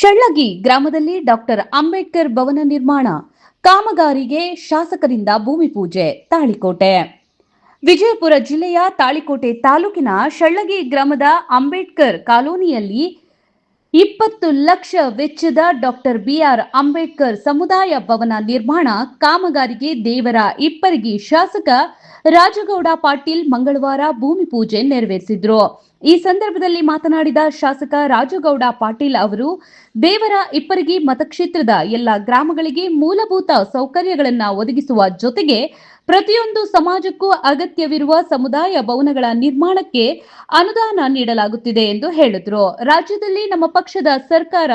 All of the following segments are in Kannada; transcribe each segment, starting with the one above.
ಶಳ್ಳಗಿ ಗ್ರಾಮದಲ್ಲಿ ಡಾಕ್ಟರ್ ಅಂಬೇಡ್ಕರ್ ಭವನ ನಿರ್ಮಾಣ ಕಾಮಗಾರಿಗೆ ಶಾಸಕರಿಂದ ಭೂಮಿ ಪೂಜೆ. ತಾಳಿಕೋಟೆ. ವಿಜಯಪುರ ಜಿಲ್ಲೆಯ ತಾಳಿಕೋಟೆ ತಾಲೂಕಿನ ಶಳ್ಳಗಿ ಗ್ರಾಮದ ಅಂಬೇಡ್ಕರ್ ಕಾಲೋನಿಯಲ್ಲಿ 20 ಲಕ್ಷ ವೆಚ್ಚದ ಡಾಕ್ಟರ್ ಬಿಆರ್ ಅಂಬೇಡ್ಕರ್ ಸಮುದಾಯ ಭವನ ನಿರ್ಮಾಣ ಕಾಮಗಾರಿಗೆ ದೇವರ ಇಪ್ಪರಗಿ ಶಾಸಕ ರಾಜಗೌಡ ಪಾಟೀಲ್ ಮಂಗಳವಾರ ಭೂಮಿ ಪೂಜೆ ನೆರವೇರಿಸಿದರು. ಈ ಸಂದರ್ಭದಲ್ಲಿ ಮಾತನಾಡಿದ ಶಾಸಕ ರಾಜಗೌಡ ಪಾಟೀಲ್ ಅವರು ದೇವರ ಇಪ್ಪರಗಿ ಮತಕ್ಷೇತ್ರದ ಎಲ್ಲ ಗ್ರಾಮಗಳಿಗೆ ಮೂಲಭೂತ ಸೌಕರ್ಯಗಳನ್ನು ಒದಗಿಸುವ ಜೊತೆಗೆ ಪ್ರತಿಯೊಂದು ಸಮಾಜಕ್ಕೂ ಅಗತ್ಯವಿರುವ ಸಮುದಾಯ ಭವನಗಳ ನಿರ್ಮಾಣಕ್ಕೆ ಅನುದಾನ ನೀಡಲಾಗುತ್ತಿದೆ ಎಂದು ಹೇಳಿದರು. ರಾಜ್ಯದಲ್ಲಿ ನಮ್ಮ ಪಕ್ಷದ ಸರ್ಕಾರ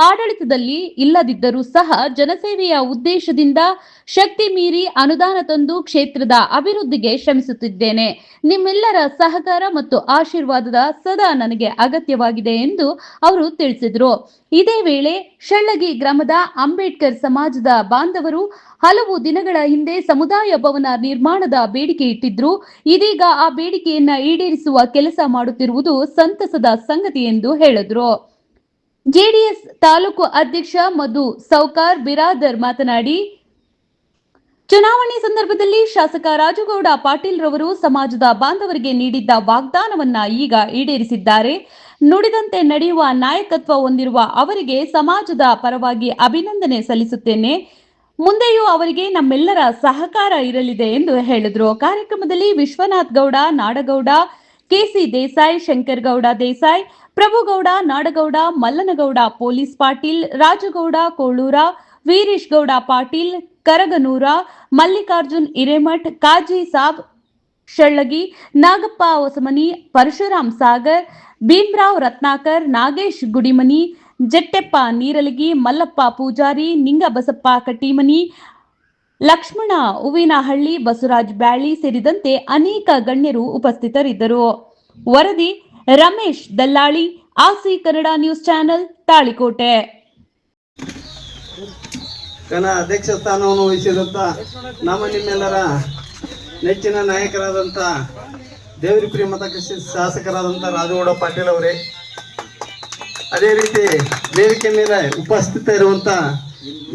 ಆಡಳಿತದಲ್ಲಿ ಇಲ್ಲದಿದ್ದರೂ ಸಹ ಜನಸೇವೆಯ ಉದ್ದೇಶದಿಂದ ಶಕ್ತಿ ಮೀರಿ ಅನುದಾನ ತಂದು ಕ್ಷೇತ್ರದ ಅಭಿವೃದ್ಧಿಗೆ ಶ್ರಮಿಸುತ್ತಿದ್ದೇನೆ. ನಿಮ್ಮೆಲ್ಲರ ಸಹಕಾರ ಮತ್ತು ಆಶೀರ್ವಾದದ ಸದಾ ನನಗೆ ಅಗತ್ಯವಾಗಿದೆ ಎಂದು ಅವರು ತಿಳಿಸಿದರು. ಇದೇ ವೇಳೆ ಶಳ್ಳಗಿ ಗ್ರಾಮದ ಅಂಬೇಡ್ಕರ್ ಸಮಾಜದ ಬಾಂಧವರು ಹಲವು ದಿನಗಳ ಹಿಂದೆ ಸಮುದಾಯ ಭವನ ನಿರ್ಮಾಣದ ಬೇಡಿಕೆ ಇಟ್ಟಿದ್ರು. ಇದೀಗ ಆ ಬೇಡಿಕೆಯನ್ನ ಈಡೇರಿಸುವ ಕೆಲಸ ಮಾಡುತ್ತಿರುವುದು ಸಂತಸದ ಸಂಗತಿ ಎಂದು ಹೇಳಿದರು. ಜೆಡಿಎಸ್ ತಾಲೂಕು ಅಧ್ಯಕ್ಷ ಮಧು ಸೌಕಾರ್ ಬಿರಾದರ್ ಮಾತನಾಡಿ, ಚುನಾವಣೆ ಸಂದರ್ಭದಲ್ಲಿ ಶಾಸಕ ರಾಜಗೌಡ ಪಾಟೀಲ್ ರವರು ಸಮಾಜದ ಬಾಂಧವರಿಗೆ ನೀಡಿದ್ದ ವಾಗ್ದಾನವನ್ನ ಈಗ ಈಡೇರಿಸಿದ್ದಾರೆ. ನುಡಿದಂತೆ ನಡೆಯುವ ನಾಯಕತ್ವ ಹೊಂದಿರುವ ಅವರಿಗೆ ಸಮಾಜದ ಪರವಾಗಿ ಅಭಿನಂದನೆ ಸಲ್ಲಿಸುತ್ತೇನೆ. ಮುಂದೆಯೂ ಅವರಿಗೆ ನಮ್ಮೆಲ್ಲರ ಸಹಕಾರ ಇರಲಿದೆ ಎಂದು ಹೇಳಿದರು. ಕಾರ್ಯಕ್ರಮದಲ್ಲಿ ವಿಶ್ವನಾಥ್ ಗೌಡ ನಾಡಗೌಡ, ಕೆಸಿ ದೇಸಾಯಿ, ಶಂಕರಗೌಡ ದೇಸಾಯಿ, ಪ್ರಭುಗೌಡ ನಾಡಗೌಡ, ಮಲ್ಲನಗೌಡ ಪೊಲೀಸ್ ಪಾಟೀಲ್, ರಾಜಗೌಡ ಕೋಳೂರ, ವೀರೇಶ್ ಗೌಡ ಪಾಟೀಲ್ ಕರಗನೂರ, ಮಲ್ಲಿಕಾರ್ಜುನ್ ಹಿರೇಮಠ್, ಕಾಜಿ ಸಾಬ್ ಶಳ್ಳಗಿ, ನಾಗಪ್ಪ ಹೊಸಮನಿ, ಪರಶುರಾಮ್ ಸಾಗರ್, ಭೀಮರಾವ್ ರತ್ನಾಕರ್, ನಾಗೇಶ್ ಗುಡಿಮನಿ, ಜಟ್ಟೆಪ್ಪ ನೀರಲಗಿ, ಮಲ್ಲಪ್ಪ ಪೂಜಾರಿ, ನಿಂಗಬಸಪ್ಪ ಕಟ್ಟಿಮನಿ, ಲಕ್ಷ್ಮಣ ಹೂವಿನಹಳ್ಳಿ, ಬಸವರಾಜ್ ಬ್ಯಾಳಿ ಸೇರಿದಂತೆ ಅನೇಕ ಗಣ್ಯರು ಉಪಸ್ಥಿತರಿದ್ದರು. ವರದಿ ರಮೇಶ್ ದಲ್ಲಾಳಿ, ಆಸಿ ಕನ್ನಡ ನ್ಯೂಸ್ ಚಾನೆಲ್, ತಾಳಿಕೋಟೆ. ಅಧ್ಯಕ್ಷ ಸ್ಥಾನವನ್ನು ವಹಿಸಿದಂತ ನಮ್ಮ ನಿಮ್ಮೆಲ್ಲರ ನೆಚ್ಚಿನ ನಾಯಕರಾದಂಥ ದೇವರಿಪುರಿ ಮತಕ್ಷೇತ್ರದ ಶಾಸಕರಾದಂಥ ರಾಜಗೌಡ ಪಾಟೀಲ್ ಅವರೇ, ಅದೇ ರೀತಿ ವೇದಿಕೆ ಮೇಲೆ ಉಪಸ್ಥಿತ ಇರುವಂತ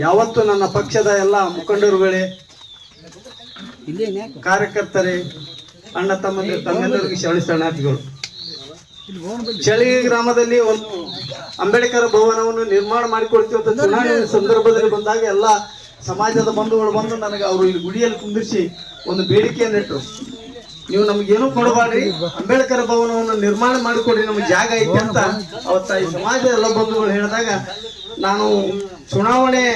ಯಾವತ್ತು ನನ್ನ ಪಕ್ಷದ ಎಲ್ಲ ಮುಖಂಡರುಗಳೇ, ಕಾರ್ಯಕರ್ತರೇ, ಅಣ್ಣ ತಮ್ಮಂದಿರು, ತಮ್ಮೆಲ್ಲರಿಗೂ ಶರಣಾರ್ಥಿಗಳು. ಶಳ್ಳಗಿ ಗ್ರಾಮದಲ್ಲಿ ಒಂದು ಅಂಬೇಡ್ಕರ್ ಭವನವನ್ನು ನಿರ್ಮಾಣ ಮಾಡಿಕೊಡ್ತೀವಿ ಅಂತ ಚುನಾವಣೆ ಸಂದರ್ಭದಲ್ಲಿ ಬಂದಾಗ ಎಲ್ಲ ಸಮಾಜದ ಬಂಧುಗಳು ಬಂದು ನನಗೆ ಅವರು ಇಲ್ಲಿ ಗುಡಿಯಲ್ಲಿ ಕುಂದಿರಿಸಿ ಒಂದು ಬೇಡಿಕೆಯನ್ನು ಇಟ್ಟರು. ನೀವು ನಮಗೇನು ಕೊಡಬಾರ್ರಿ, ಅಂಬೇಡ್ಕರ್ ಭವನವನ್ನು ನಿರ್ಮಾಣ ಮಾಡಿಕೊಡಿ, ನಮ್ಗೆ ಜಾಗ ಐತೆ ಅಂತ ಅವತ್ತ ಈ ಸಮಾಜದ ಎಲ್ಲ ಬಂಧುಗಳು ಹೇಳಿದಾಗ ನಾನು ಚುನಾವಣೆ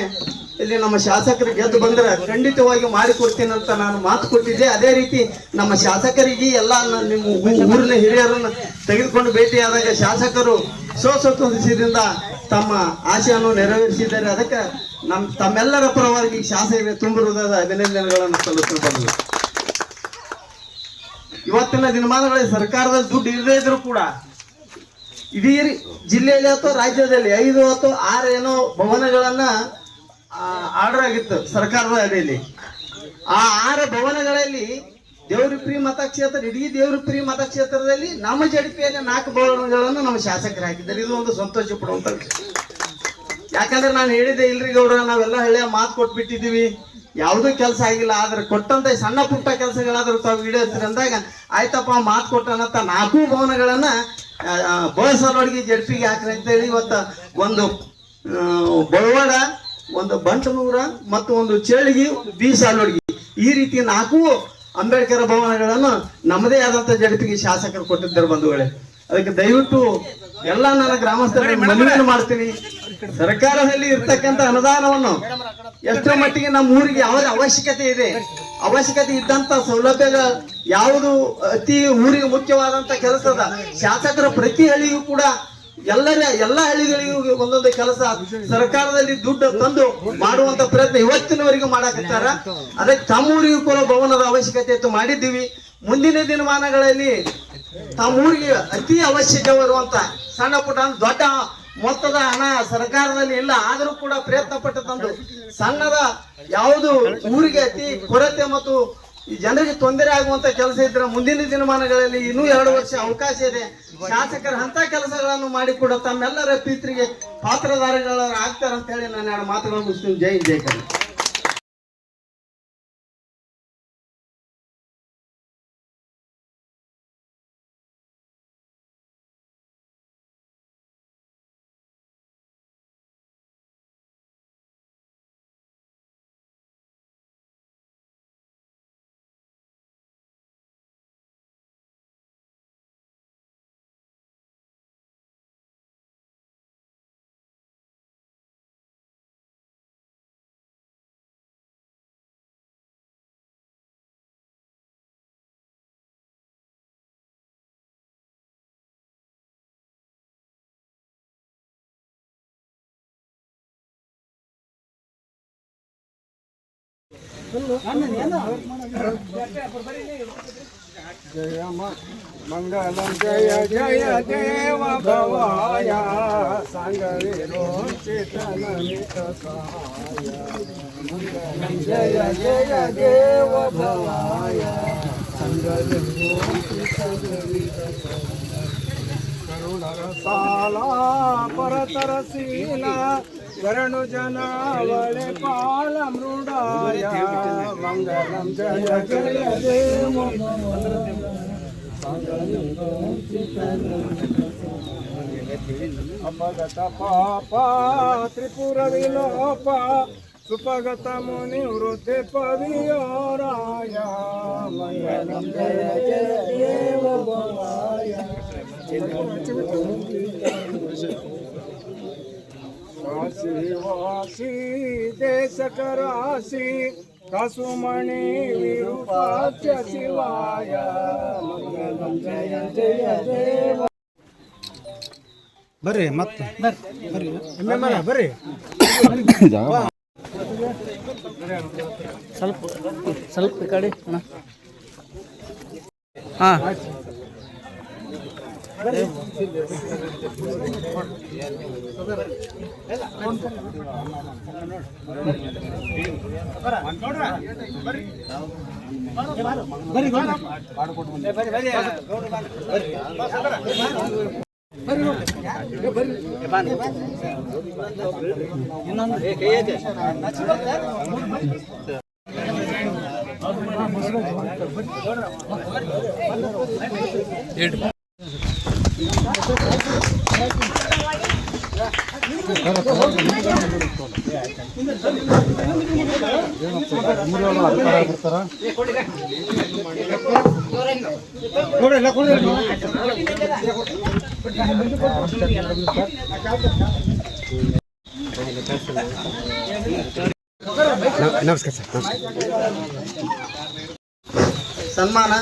ಇಲ್ಲಿ ನಮ್ಮ ಶಾಸಕರು ಗೆದ್ದು ಬಂದ್ರೆ ಖಂಡಿತವಾಗಿ ಮಾಡಿಕೊಡ್ತೀನಿ ಅಂತ ನಾನು ಮಾತು ಕೊಟ್ಟಿದ್ದೆ. ಅದೇ ರೀತಿ ನಮ್ಮ ಶಾಸಕರಿಗೆ ಎಲ್ಲ ನಿಮ್ಮ ಊರಿನ ಹಿರಿಯರನ್ನು ತೆಗೆದುಕೊಂಡು ಭೇಟಿಯಾದಾಗ ಶಾಸಕರು ಸ್ವಸಂತೋಷದಿಂದ ತಮ್ಮ ಆಶೆಯನ್ನು ನೆರವೇರಿಸಿದ್ದಾರೆ. ಅದಕ್ಕೆ ತಮ್ಮೆಲ್ಲರ ಪರವಾಗಿ ಶಾಸಕರಿಗೆ ತುಂಬ ಹೃದಯದ ಅಭಿನಂದನೆಗಳನ್ನು ಸಲ್ಲಿಸಬಹುದು. ಇವತ್ತಿನ ದಿನಮಾನಗಳಲ್ಲಿ ಸರ್ಕಾರದಲ್ಲಿ ದುಡ್ಡು ಇರದೇ ಇದ್ರು ಕೂಡ ಇಡೀ ಜಿಲ್ಲೆಯಲ್ಲಿ ಅಥವಾ ರಾಜ್ಯದಲ್ಲಿ 5 ಅಥವಾ 6 ಏನೋ ಭವನಗಳನ್ನ ಆರ್ಡರ್ ಆಗಿತ್ತು ಸರ್ಕಾರದ ಅಡಿಯಲ್ಲಿ. ಆ 6 ಭವನಗಳಲ್ಲಿ ದೇವರಿಪುರಿ ಮತಕ್ಷೇತ್ರ, ಇಡೀ ದೇವರಿಪುರಿ ಮತಕ್ಷೇತ್ರದಲ್ಲಿ ನಮ್ಮ ಜಡಿಪಿಯಲ್ಲಿ 4 ಭವನಗಳನ್ನು ನಮ್ಮ ಶಾಸಕರು ಹಾಕಿದ್ದಾರೆ. ಇದು ಒಂದು ಸಂತೋಷ ಪಡುವಂತ ವಿಷಯ. ಯಾಕಂದ್ರೆ ನಾನು ಹೇಳಿದ್ದೆ ಇಲ್ರಿ ಗೌಡ್ರ, ನಾವೆಲ್ಲ ಹಳೆಯ ಮಾತು ಕೊಟ್ಬಿಟ್ಟಿದ್ದೀವಿ, ಯಾವುದೂ ಕೆಲಸ ಆಗಿಲ್ಲ, ಆದ್ರೆ ಕೊಟ್ಟಂತ ಸಣ್ಣ ಪುಟ್ಟ ಕೆಲಸಗಳಾದ್ರೂ ತಾವು ಈಡೇರ್ತೀರಿ ಅಂದಾಗ ಆಯ್ತಪ್ಪ ಮಾತು ಕೊಟ್ಟನಂತ 4 ಭವನಗಳನ್ನ ಬಸವನೊಳಗೆ ಜಡ್ಪಿಗೆ ಹಾಕ್ರಿ ಅಂತೇಳಿ ಇವತ್ತು ಒಂದು ಬಡವಾಡ, ಒಂದು ಬಂಟನೂರ ಮತ್ತು ಒಂದು ಚೇಳಿಗೆ, ಬೀಸಾಲೊಳಗೆ, ಈ ರೀತಿ 4 ಅಂಬೇಡ್ಕರ್ ಭವನಗಳನ್ನು ನಮ್ಮದೇ ಆದಂತ ಜಡ್ಪಿಗೆ ಶಾಸಕರು ಕೊಟ್ಟಿದ್ದಾರೆ ಬಂಧುಗಳೇ. ಅದಕ್ಕೆ ದಯವಿಟ್ಟು ಎಲ್ಲ ನನ್ನ ಗ್ರಾಮಸ್ಥರಿಗೆ ಮನವಿಯನ್ನು ಮಾಡ್ತೀನಿ, ಸರ್ಕಾರದಲ್ಲಿ ಇರ್ತಕ್ಕಂಥ ಅನುದಾನವನ್ನು ಎಷ್ಟೋ ಮಟ್ಟಿಗೆ ನಮ್ಮ ಊರಿಗೆ ಯಾವ್ದು ಅವಶ್ಯಕತೆ ಇದ್ದಂತ ಸೌಲಭ್ಯಗಳು ಯಾವುದು ಅತಿ ಊರಿಗೆ ಮುಖ್ಯವಾದಂತ ಕೆಲಸದ ಶಾಸಕರ ಪ್ರತಿ ಹಳ್ಳಿಗೂ ಕೂಡ ಎಲ್ಲ ಹಳ್ಳಿಗಳಿಗೂ ಒಂದೊಂದು ಕೆಲಸ ಸರ್ಕಾರದಲ್ಲಿ ದುಡ್ಡು ತಂದು ಮಾಡುವಂತ ಪ್ರಯತ್ನ ಇವತ್ತಿನವರೆಗೂ ಮಾಡಾಕತ್ತಾರ. ಅದಕ್ಕೆ ತಮ್ಮೂರಿಗೂ ಕೂಡ ಭವನದ ಅವಶ್ಯಕತೆ ಇತ್ತು, ಮಾಡಿದ್ದೀವಿ. ಮುಂದಿನ ದಿನಮಾನಗಳಲ್ಲಿ ತಮ್ಮೂರಿಗೆ ಅತಿ ಅವಶ್ಯಕವಿರುವಂತ ಸಣ್ಣ ಪುಟ್ಟ ದೊಡ್ಡ ಮೊತ್ತದ ಹಣ ಸರ್ಕಾರದಲ್ಲಿ ಇಲ್ಲ, ಆದರೂ ಕೂಡ ಪ್ರಯತ್ನ ಪಟ್ಟು ತಂದು ಸಣ್ಣದ ಯಾವುದು ಊರಿಗೆ ಅತಿ ಕೊರತೆ ಮತ್ತು ಜನರಿಗೆ ತೊಂದರೆ ಆಗುವಂತ ಕೆಲಸ ಇದ್ರೆ ಮುಂದಿನ ದಿನಮಾನಗಳಲ್ಲಿ ಇನ್ನೂ 2 ವರ್ಷ ಅವಕಾಶ ಇದೆ. ಶಾಸಕರ ಅಂತ ಕೆಲಸಗಳನ್ನು ಮಾಡಿಕೊಡ ತಮ್ಮೆಲ್ಲರ ಪ್ರೀತಿಗೆ ಪಾತ್ರಧಾರಿಗಳು ಆಗ್ತಾರ ಅಂತ ಹೇಳಿ ನಾನು ಎರಡು ಮಾತುಗಳು ಮುಗಿಸ್ತೀನಿ. ಜೈ ಜೈ ಕನ್ನಡ. जय मंगलम जय जय देव भवाय सांगवीरो चितनमित सहाय मंगलम जय जय देव भवाय सांगवीरो चितनमित करुणरसाला परतरसीला वरणु जनावळे पाल मृडाय मंगलम जय जय देव अपगत पापा त्रिपुर विलोप सुपगत मुनिवृत्ति पवियोराय मंगलम जय जय देव भवाय वासी वासी देश करासी कसुमणि विरूपाक्ष शिवाय मंगलम जय जय देव ಬರ್ರಿ ಮತ್ತೆ ಬರ್ರಿ ಬರ್ರಿ ಸ್ವಲ್ಪ ಸ್ವಲ್ಪ ಈ ಕಡೆ ಹಾಂ नमस्कार सर ಸನ್ಮಾನ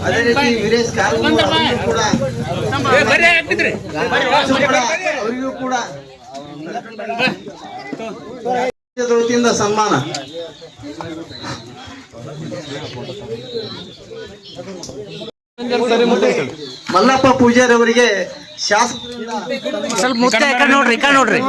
ಅದೇ ರೀತಿ ವೀರೇಶ್ ಕಾರಜೋಳ ಅವರಿಗೂ ಕೂಡ ವತಿಯಿಂದ ಸನ್ಮಾನ. ಮಲ್ಲಪ್ಪ ಪೂಜಾರಿ ಅವರಿಗೆ ಶಾಸಕರಿಂದ ಸ್ವಲ್ಪ ಮುಚ್ಚ ನೋಡ್ರಿ ನೋಡ್ರಿ